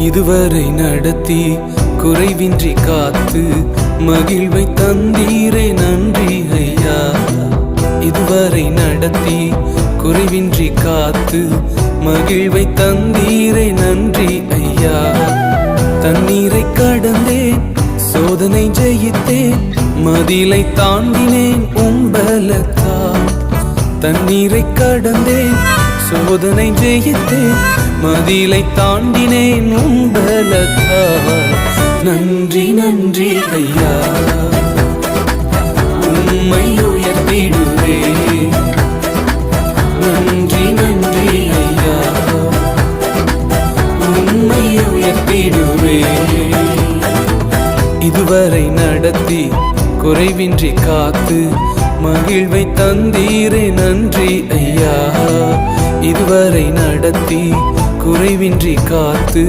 இதுவரை நடத்தி குறைவின்றி காத்து மகிழ்வை தந்தீரே நன்றி ஐயா. இதுவரை நடத்தி குறைவின்றி காத்து மகிழ்வை தந்தீரே நன்றி ஐயா. தண்ணீரை கடந்தேன், சோதனை ஜெயித்தேன், மதிலை தாண்டினேன் உம்பலத்தால். தண்ணீரை கடந்தேன், சோதனை ஜெயித்தேன், மதிலை தாண்டினேன் உம்பலத்தால். நன்றி நன்றி ஐயா, உம்மை உயர்த்திடுவே. நன்றி நன்றி ஐயா, உம்மை உயர்த்திடுவே. இதுவரை நடத்தி குறைவின்றி காத்து மகிழ்வை தந்தீரே நன்றி ஐயா. இதுவரை நடத்தி குறைவின்றி காத்து